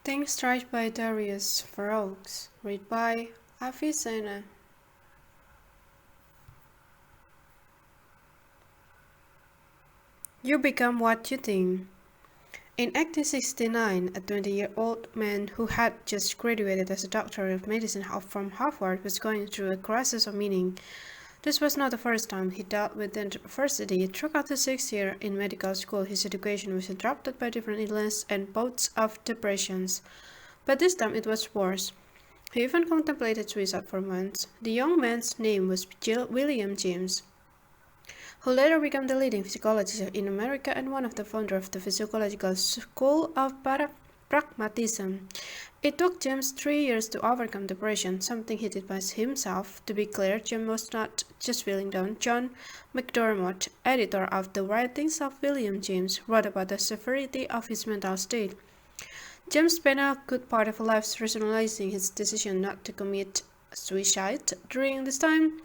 Things Tried by Darius Faroux, read by Avicenna. You become what you think. In 1869, a 20-year-old man who had just graduated as a doctor of medicine from Harvard was going through a crisis of meaning. This was not the first time he dealt with adversity. Throughout the 6 years in medical school, his education was interrupted by different illnesses and bouts of depressions. But this time it was worse. He even contemplated suicide for months. The young man's name was William James, who later became the leading psychologist in America and one of the founders of the physiological school of pragmatism. It took James 3 years to overcome depression, something he did by himself. To be clear, James was not just feeling down. John McDermott, editor of the writings of William James, wrote about the severity of his mental state. James spent a good part of his life rationalizing his decision not to commit suicide. During this time,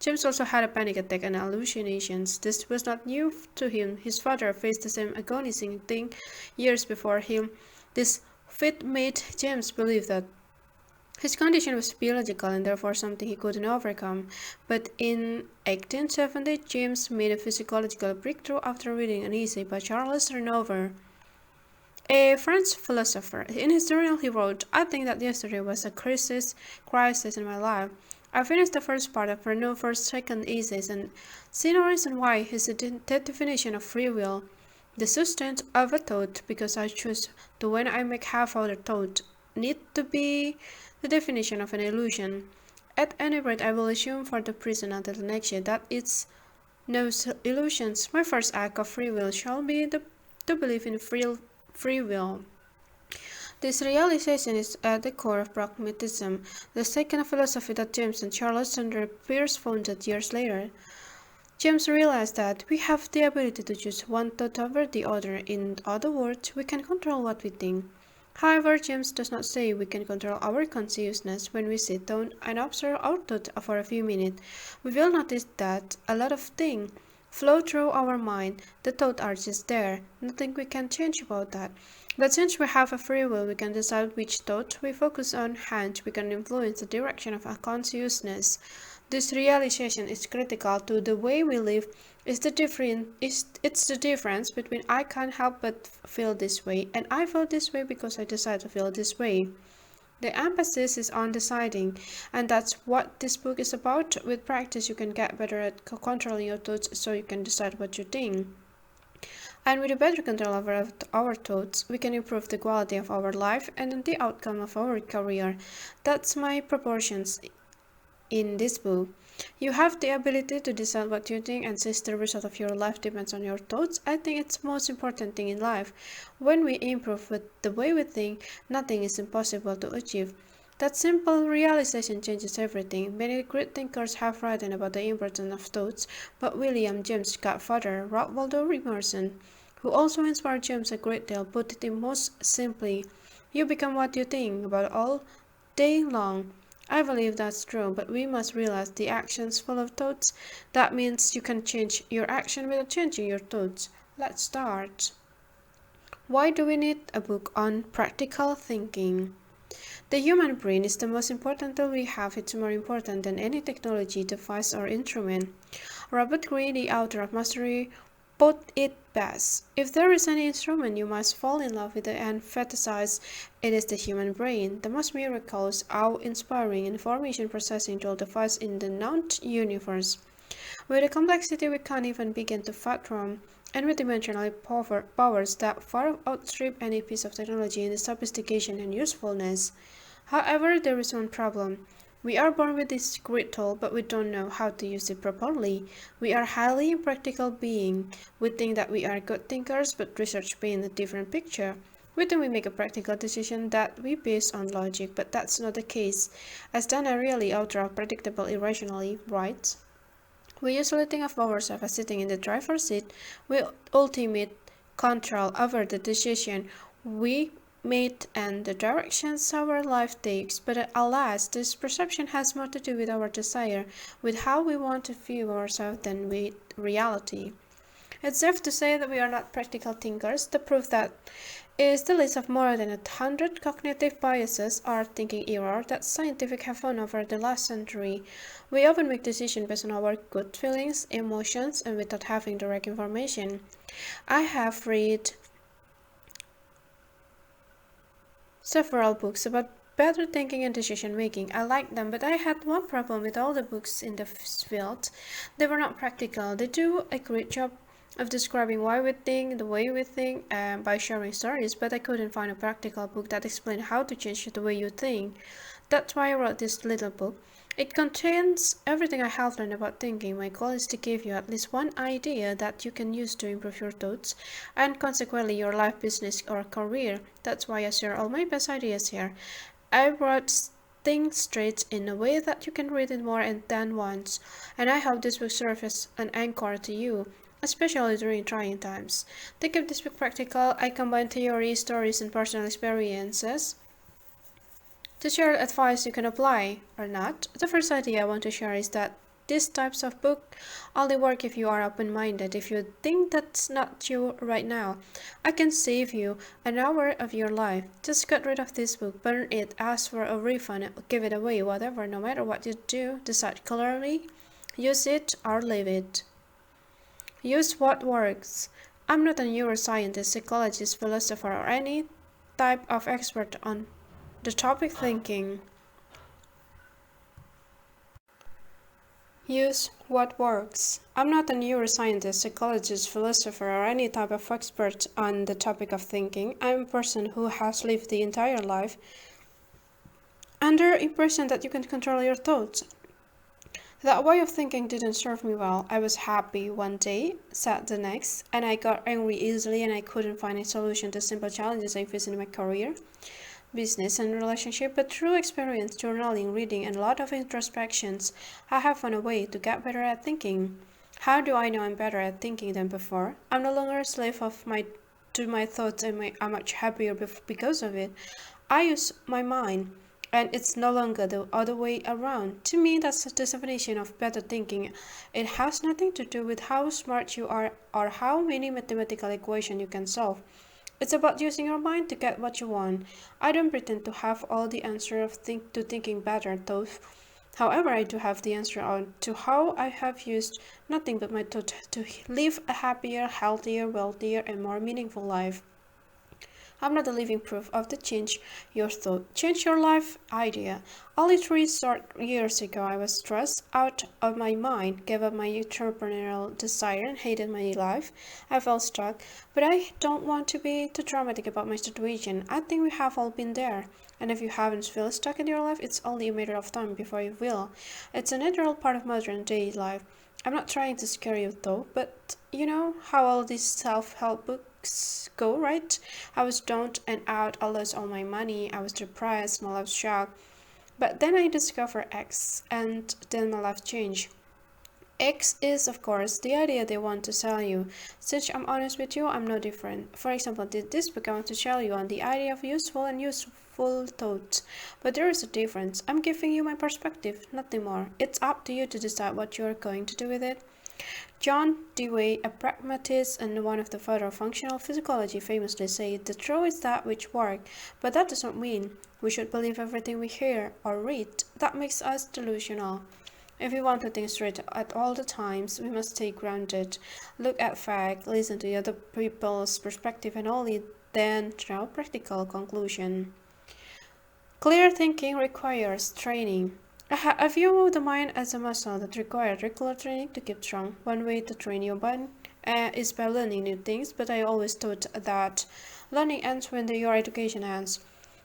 James also had a panic attack and hallucinations. This was not new to him. His father faced the same agonizing thing years before him. This fit made James believe that his condition was biological and therefore something he couldn't overcome. But in 1870, James made a physiological breakthrough after reading an essay by Charles Renover, a French philosopher. In his journal he wrote, "I think that yesterday was a crisis in my life. I finished the first part of Renover's second essay and see no reason why his definition of free will, the substance of a thought because I choose to when I make half other thought, need to be the definition of an illusion. At any rate, I will assume for the present until the next year that it's no illusions. My first act of free will shall be to believe in free will." This realization is at the core of pragmatism, the second philosophy that James and Charles Sanders Peirce founded years later. James realized that we have the ability to choose one thought over the other. In other words, we can control what we think. However, James does not say we can control our consciousness. When we sit down and observe our thought for a few minutes, we will notice that a lot of things flow through our mind. The thoughts are just there. Nothing we can change about that. But since we have a free will, we can decide which thought we focus on, hence we can influence the direction of our consciousness. This realization is critical to the way we live. It's the difference between I can't help but feel this way and I feel this way because I decide to feel this way. The emphasis is on deciding, and that's what this book is about. With practice, you can get better at controlling your thoughts so you can decide what you think. And with a better control over our thoughts, we can improve the quality of our life and the outcome of our career. That's my proportions in this book. You have the ability to decide what you think, and since the result of your life depends on your thoughts, I think it's the most important thing in life. When we improve with the way we think, nothing is impossible to achieve. That simple realization changes everything. Many great thinkers have written about the importance of thoughts, but William James' godfather, Ralph Waldo Emerson, who also inspired James a great deal, put it most simply, "You become what you think about all day long." I believe that's true, but we must realize the actions full of thoughts. That means you can change your action without changing your thoughts. Let's start. Why do we need a book on practical thinking? The human brain is the most important tool we have. It's more important than any technology, device, or instrument. Robert Greene, the author of Mastery, put it best. If there is any instrument you must fall in love with and fetishize, it is the human brain, the most miraculous, awe-inspiring information processing tool device in the known universe. With a complexity we can't even begin to fathom, and with dimensional powers that far outstrip any piece of technology in its sophistication and usefulness. However, there is one problem. We are born with this great tool, but we don't know how to use it properly. We are highly impractical beings. We think that we are good thinkers, but research paints a different picture. We think we make a practical decision that we base on logic, but that's not the case. As Dan Ariely, author of Predictable Irrationally, writes, "We usually think of ourselves as sitting in the driver's seat with ultimate control over the decision we made and the directions our life takes, but alas, this perception has more to do with our desire, with how we want to view ourselves than with reality." It's safe to say that we are not practical thinkers. The proof that is the list of more than 100 cognitive biases or thinking errors that scientists have found over the last century. We often make decisions based on our gut feelings, emotions, and without having direct information. I have read several books about better thinking and decision making. I like them, but I had one problem with all the books in the field. They were not practical. They do a great job of describing why we think the way we think by sharing stories, but I couldn't find a practical book that explained how to change the way you think. That's why I wrote this little book. It contains everything I have learned about thinking. My goal is to give you at least one idea that you can use to improve your thoughts and consequently your life, business, or career. That's why I share all my best ideas here. I wrote things straight in a way that you can read it more than once, and I hope this will serve as an anchor to you, especially during trying times. To keep this book practical, I combine theory, stories, and personal experiences to share advice you can apply or not. The first idea I want to share is that these types of book only work if you are open-minded. If you think that's not you right now, I can save you an hour of your life. Just get rid of this book, burn it, ask for a refund, give it away, whatever. No matter what you do, decide clearly, use it or leave it. Use what works. I'm not a neuroscientist, psychologist, philosopher, or any type of expert on the topic thinking. Use what works. I'm not a neuroscientist, psychologist, philosopher, or any type of expert on the topic of thinking. I'm a person who has lived the entire life under impression that you can control your thoughts. That way of thinking didn't serve me well. I was happy one day, sad the next, and I got angry easily and I couldn't find a solution to simple challenges I faced in my career, business, and relationship. But through experience, journaling, reading, and a lot of introspections, I have found a way to get better at thinking. How do I know I'm better at thinking than before? I'm no longer a slave of my thoughts, and I'm much happier because of it. I use my mind, and it's no longer the other way around. To me, that's the definition of better thinking. It has nothing to do with how smart you are or how many mathematical equations you can solve. It's about using your mind to get what you want. I don't pretend to have all the answer to thinking better, though. However, I do have the answer on to how I have used nothing but my thought to live a happier, healthier, wealthier, and more meaningful life. I'm not a living proof of the change your thought, change your life idea. Only 3 short years ago, I was stressed out of my mind, gave up my entrepreneurial desire, and hated my life. I felt stuck, but I don't want to be too dramatic about my situation. I think we have all been there. And if you haven't felt stuck in your life, it's only a matter of time before you will. It's a natural part of modern day life. I'm not trying to scare you though, but you know how all these self-help books go, right? I was down and out, I lost all my money, I was depressed, my life shocked. But then I discovered X, and then my life changed. X is, of course, the idea they want to sell you. Since I'm honest with you, I'm no different. For example, this book I want to sell you on the idea of useful and useful thoughts. But there is a difference. I'm giving you my perspective, nothing more. It's up to you to decide what you're going to do with it. John Dewey, a pragmatist and one of the father of functional physiology, famously said, "The truth is that which works," but that does not mean we should believe everything we hear or read. That makes us delusional. If we want to think straight at all the times, we must stay grounded, look at facts, listen to other people's perspective, and only then draw practical conclusion. Clear thinking requires training. I view the mind as a muscle that requires regular training to keep strong. One way to train your mind is by learning new things, but I always thought that learning ends when your education ends.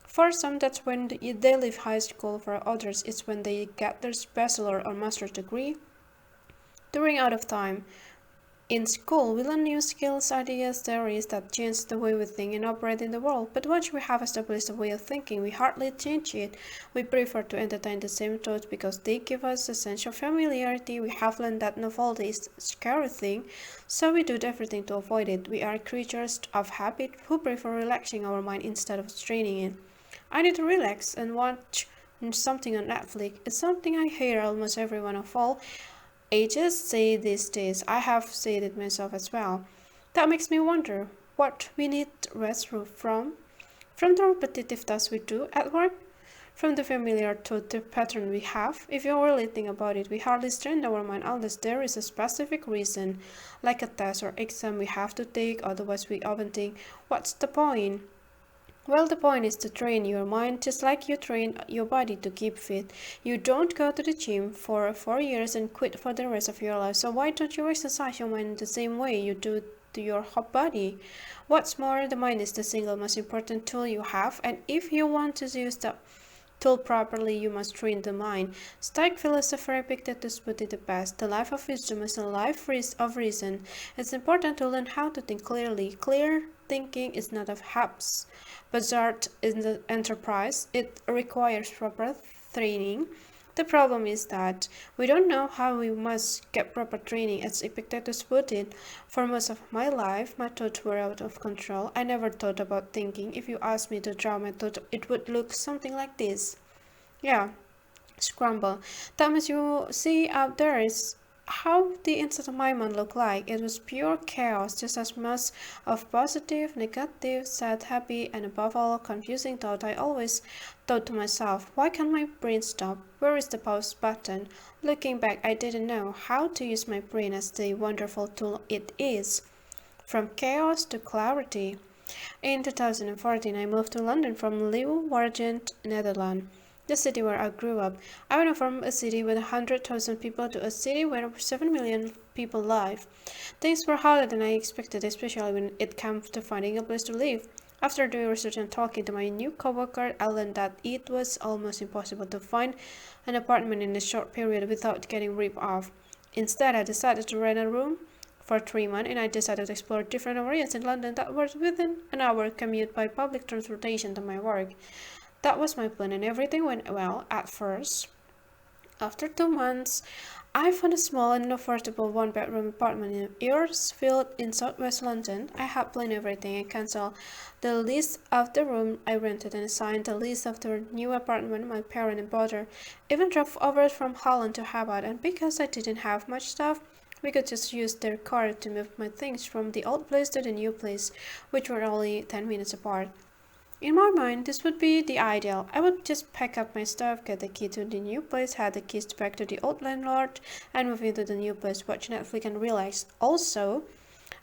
For some, that's when they leave high school. For others, it's when they get their bachelor or master's degree. During out of time, in school, we learn new skills, ideas, theories that change the way we think and operate in the world. But once we have established a way of thinking, we hardly change it. We prefer to entertain the same thoughts because they give us a sense of familiarity. We have learned that novelty is a scary thing, so we do everything to avoid it. We are creatures of habit who prefer relaxing our mind instead of straining it. I need to relax and watch something on Netflix. It's something I hear almost everyone of all. ages say these days. I have said it myself as well. That makes me wonder what we need rest from. From the repetitive tasks we do at work, from the familiar thought pattern we have. If you really think about it, we hardly strain our mind unless there is a specific reason, like a test or exam we have to take, otherwise we often think, what's the point? Well, the point is to train your mind just like you train your body to keep fit. You don't go to the gym for 4 years and quit for the rest of your life, so why don't you exercise your mind the same way you do to your whole body? What's more, the mind is the single most important tool you have, and if you want to use the tool properly, you must train the mind. Stoic philosopher Epictetus put it the best: the life of wisdom is a life of reason. It's important to learn how to think clearly. Clear thinking is not a haphazard in the enterprise. It requires proper training. The problem is that we don't know how we must get proper training. As Epictetus put it, for most of my life, my thoughts were out of control. I never thought about thinking. If you asked me to draw my thought, it would look something like this. Yeah, scramble. That means you see out there is how the inside of my mind looked like. It was pure chaos, just as much of positive, negative, sad, happy, and above all, confusing thought. I always thought to myself, why can't my brain stop? Where is the pause button? Looking back, I didn't know how to use my brain as the wonderful tool it is. From chaos to clarity. In 2014, I moved to London from Leeuwarden, Netherlands, the city where I grew up. I went from a city with 100,000 people to a city where 7 million people live. Things were harder than I expected, especially when it came to finding a place to live. After doing research and talking to my new coworker, I learned that it was almost impossible to find an apartment in a short period without getting ripped off. Instead, I decided to rent a room for 3 months, and I decided to explore different areas in London that were within an hour commute by public transportation to my work. That was my plan, and everything went well at first. After 2 months, I found a small and affordable one-bedroom apartment in Earsfield in southwest London. I had planned everything and cancelled the lease of the room I rented and signed the lease of the new apartment. My parent and brother even drove over from Holland to help out, and because I didn't have much stuff, we could just use their car to move my things from the old place to the new place, which were only 10 minutes apart. In my mind, this would be the ideal. I would just pack up my stuff, get the key to the new place, hand the keys back to the old landlord, and move into the new place, watch Netflix and relax. Also,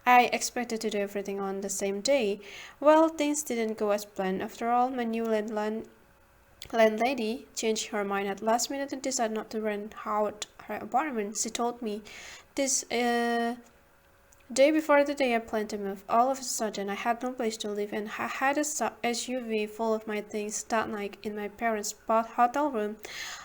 I expected to do everything on the same day. Well, things didn't go as planned. After all, my new landlady changed her mind at last minute and decided not to rent out her apartment. She told me this day before the day I planned to move. All of a sudden, I had no place to live, and I had a SUV full of my things that night in my parents' hotel room.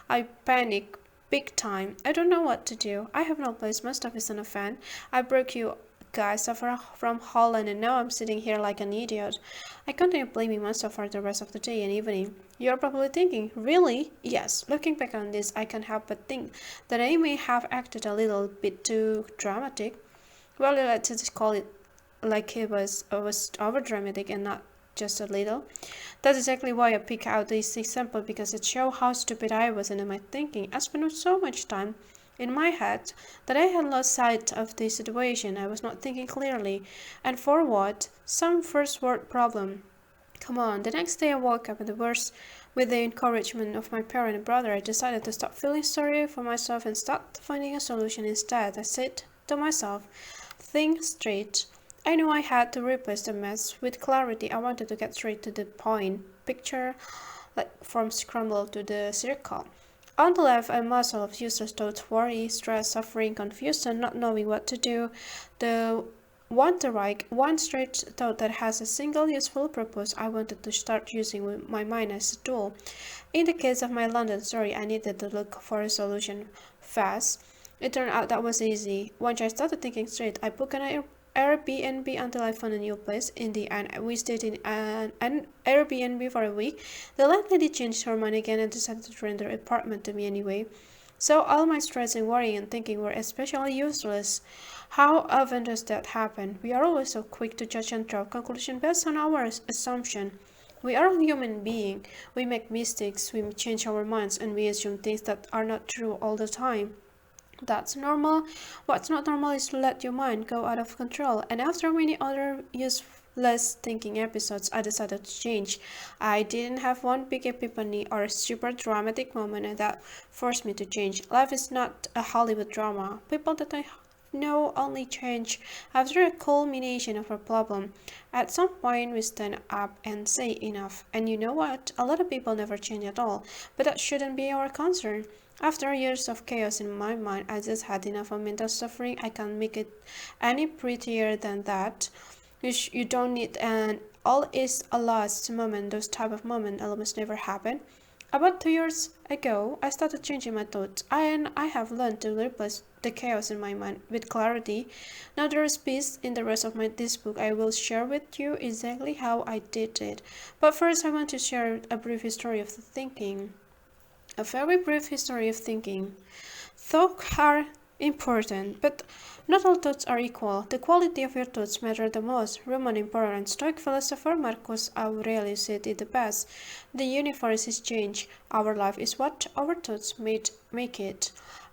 I panicked big time. I don't know what to do. I have no place. My stuff is on a fan. I broke you guys over from Holland, and now I'm sitting here like an idiot. I continue blaming myself for the rest of the day and evening. You're probably thinking, really? Yes. Looking back on this, I can't help but think that I may have acted a little bit too dramatic. Well, let's just call it like it was over dramatic and not just a little. That's exactly why I pick out this example, because it shows how stupid I was in my thinking. I spent so much time in my head that I had lost sight of the situation. I was not thinking clearly. And for what? Some first world problem. Come on, the next day I woke up in the worst. With the encouragement of my parent and brother, I decided to stop feeling sorry for myself and start finding a solution instead. I said to myself, think straight. I knew I had to replace the mess with clarity. I wanted to get straight to the point. Picture like from scramble to the circle. On the left, a muscle of useless thoughts, worry, stress, suffering, confusion, not knowing what to do. The one to right, one straight thought that has a single useful purpose. I wanted to start using my mind as a tool. In the case of my London story, I needed to look for a solution fast. It turned out that was easy. Once I started thinking straight, I booked an Airbnb until I found a new place. In the end, we stayed in an Airbnb for a week. The landlady changed her mind again and decided to rent her apartment to me anyway. So all my stress and worry and thinking were especially useless. How often does that happen? We are always so quick to judge and draw conclusions based on our assumption. We are all human beings. We make mistakes, we change our minds, and we assume things that are not true all the time. That's normal. What's not normal is to let your mind go out of control. And after many other useless thinking episodes, I decided to change. I didn't have one big epiphany or a super dramatic moment that forced me to change. Life is not a Hollywood drama. People that I know only change after a culmination of a problem. At some point, we stand up and say enough. And you know what? A lot of people never change at all, but that shouldn't be our concern. After years of chaos in my mind, I just had enough of mental suffering. I can't make it any prettier than that. You don't need an all is a lost moment. Those type of moments almost never happen. About 2 years ago, I started changing my thoughts, and I have learned to replace the chaos in my mind with clarity. Now there is peace in the rest of this book. I will share with you exactly how I did it. But first, I want to share a brief history of the thinking. A very brief history of thinking. Thoughts are important, but not all thoughts are equal. The quality of your thoughts matter the most. Roman emperor and Stoic philosopher Marcus Aurelius said it the best. The universe is change. Our life is what our thoughts make it.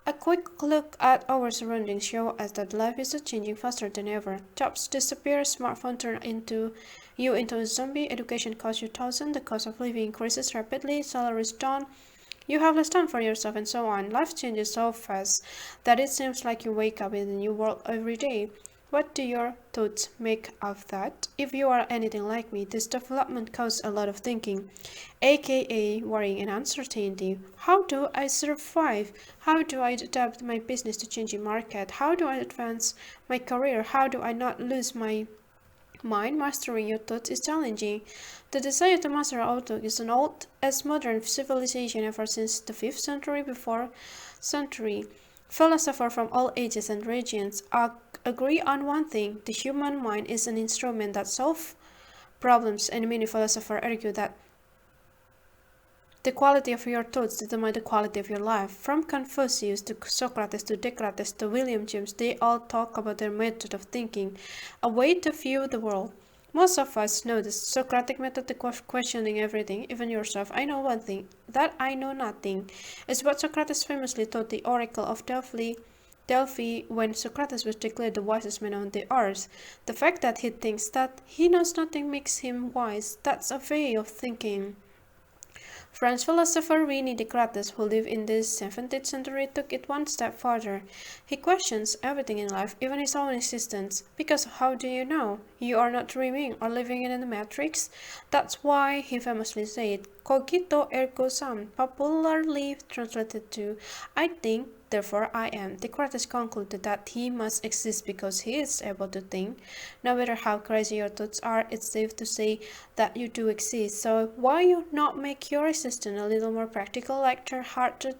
A quick look at our surroundings shows us that life is changing faster than ever. Jobs disappear, smartphones turn you into a zombie, education costs you thousands, the cost of living increases rapidly, salaries down, you have less time for yourself and so on. Life changes so fast that it seems like you wake up in a new world every day. What do your thoughts make of that? If you are anything like me, this development causes a lot of thinking, aka worrying and uncertainty. How do I survive? How do I adapt my business to changing market? How do I advance my career? How do I not lose my mind? Mastering your thoughts is challenging. The desire to master outlook is an old as modern civilization ever since the 5th century before century. Philosophers from all ages and regions agree on one thing: the human mind is an instrument that solves problems, and many philosophers argue that the quality of your thoughts determine the quality of your life. From Confucius to Socrates to Descartes to William James, they all talk about their method of thinking, a way to view the world. Most of us know the Socratic method of questioning everything, even yourself. I know one thing, that I know nothing, is what Socrates famously taught the oracle of Delphi when Socrates was declared the wisest man on the earth. The fact that he thinks that he knows nothing makes him wise. That's a way of thinking. French philosopher René Descartes, who lived in the 17th century, took it one step further. He questions everything in life, even his own existence. Because how do you know? You are not dreaming or living in a matrix? That's why he famously said, Cogito ergo sum, popularly translated to, I think, therefore I am. Descartes concluded that he must exist because he is able to think. No matter how crazy your thoughts are, it's safe to say that you do exist. So why you not make your existence a little more practical, light-hearted,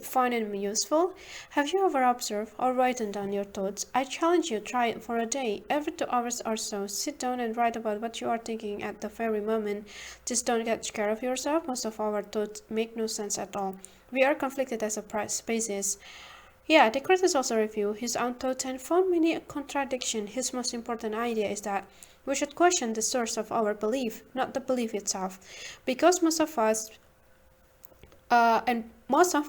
fun and useful? Have you ever observed or written down your thoughts? I challenge you, try it for a day. Every 2 hours or so, sit down and write about what you are thinking at the very moment. Just don't get scared of yourself. Most of our thoughts make no sense at all. We are conflicted as a species. Yeah, Descartes also reviewed his own thoughts and found many contradictions. His most important idea is that we should question the source of our belief, not the belief itself, because most of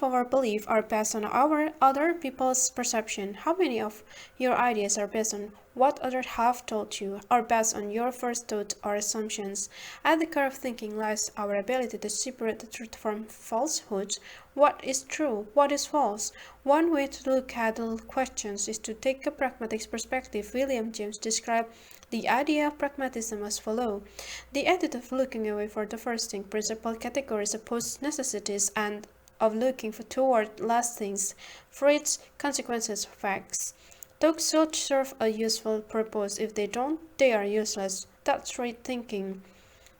our beliefs are based on our other people's perception. How many of your ideas are based on what others have told you, or based on your first thoughts or assumptions? At the core of thinking lies our ability to separate the truth from falsehood. What is true? What is false? One way to look at the questions is to take a pragmatic perspective. William James described the idea of pragmatism as follows: the attitude of looking away for the first thing, principal categories opposed necessities, and of looking toward last things, fruits, consequences, facts. Those should serve a useful purpose. If they don't, they are useless. That's right thinking.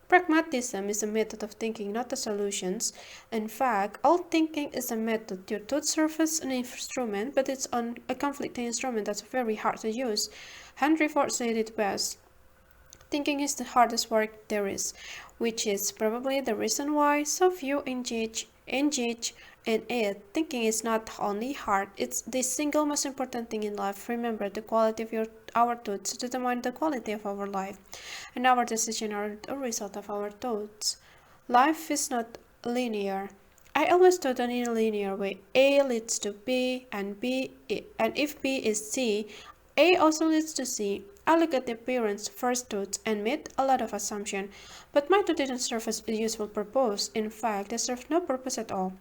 Pragmatism is a method of thinking, not a solutions. In fact, all thinking is a method. Your thought serves as an instrument, but it's a conflicting instrument that's very hard to use. Henry Ford said it best: thinking is the hardest work there is, which is probably the reason why so few engage in it. Thinking is not only hard, it's the single most important thing in life. Remember, the quality of our thoughts determine the quality of our life, and our decisions are a result of our thoughts. Life is not linear. I always thought in a linear way. A leads to B, and if B is C, A also leads to C. I look at the appearance, first thoughts, and made a lot of assumptions, but my thought didn't serve as a useful purpose. In fact, they served no purpose at all.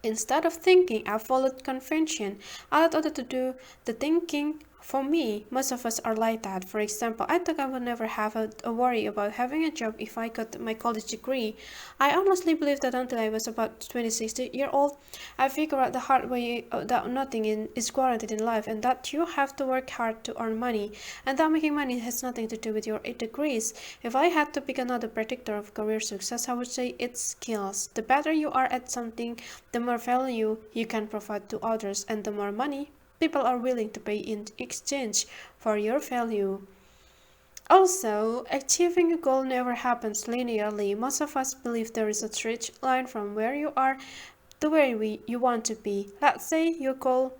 Instead of thinking, I followed convention. I let others to do the thinking for me. Most of us are like that. For example, I thought I would never have a worry about having a job if I got my college degree. I honestly believed that until I was about 26 years old. I figured out the hard way that is guaranteed in life, and that you have to work hard to earn money, and that making money has nothing to do with your degrees. If I had to pick another predictor of career success, I would say it's skills. The better you are at something, the more value you can provide to others, and the more money people are willing to pay in exchange for your value. Also, achieving a goal never happens linearly. Most of us believe there is a straight line from where you are to where you want to be. Let's say your goal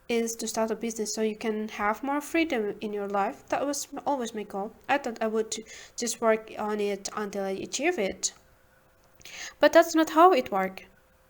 is to start a business so you can have more freedom in your life. That was always my goal. I thought I would just work on it until I achieve it. But that's not how it worked.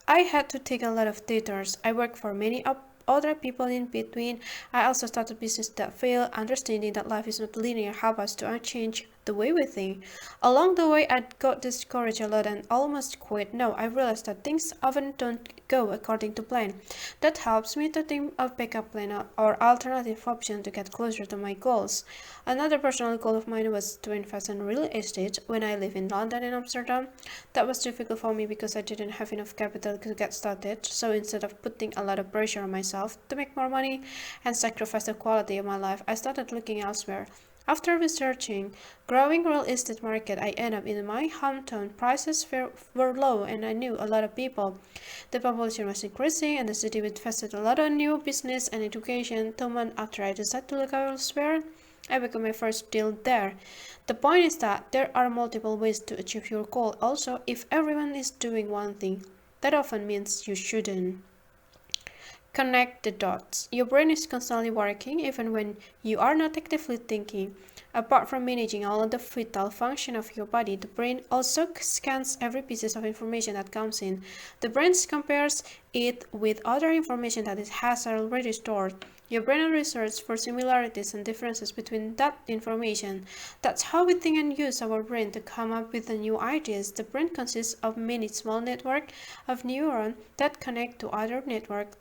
I had to take a lot of detours. I worked for many other people in between. I also started business that failed. Understanding that life is not linear helped us to change the way we think. Along the way, I got discouraged a lot and almost quit. No, I realized that things often don't go according to plan. That helps me to think of backup plan or alternative option to get closer to my goals. Another personal goal of mine was to invest in real estate when I live in London and Amsterdam. That was difficult for me because I didn't have enough capital to get started. So instead of putting a lot of pressure on myself to make more money and sacrifice the quality of my life, I started looking elsewhere. After researching growing real estate market, I ended up in my hometown. Prices were low and I knew a lot of people. The population was increasing and the city invested a lot of new business and education. 2 months after I decided to look elsewhere, I became my first deal there. The point is that there are multiple ways to achieve your goal. Also, if everyone is doing one thing, that often means you shouldn't. Connect the dots. Your brain is constantly working even when you are not actively thinking. Apart from managing all of the vital function of your body, the brain also scans every piece of information that comes in. The brain compares it with other information that it has already stored. Your brain researches for similarities and differences between that information. That's how we think and use our brain to come up with the new ideas. The brain consists of many small networks of neurons that connect to other networks.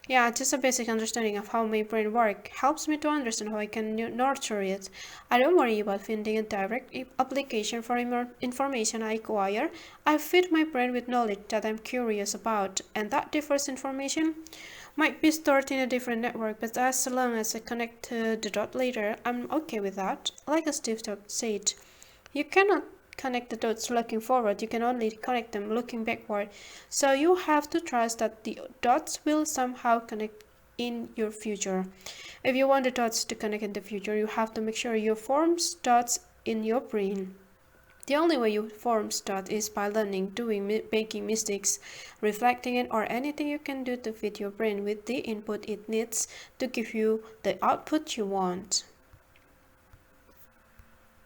Yeah, just a basic understanding of how my brain works helps me to understand how I can nurture it. I don't worry about finding a direct application for information I acquire. I feed my brain with knowledge that I'm curious about, and that differs information might be stored in a different network, but as long as I connect the dot later, I'm okay with that. Like Steve Jobs said, you cannot connect the dots looking forward, you can only connect them looking backward. So you have to trust that the dots will somehow connect in your future. If you want the dots to connect in the future, you have to make sure you form dots in your brain. The only way you form dots is by learning, making mistakes, reflecting it, or anything you can do to feed your brain with the input it needs to give you the output you want.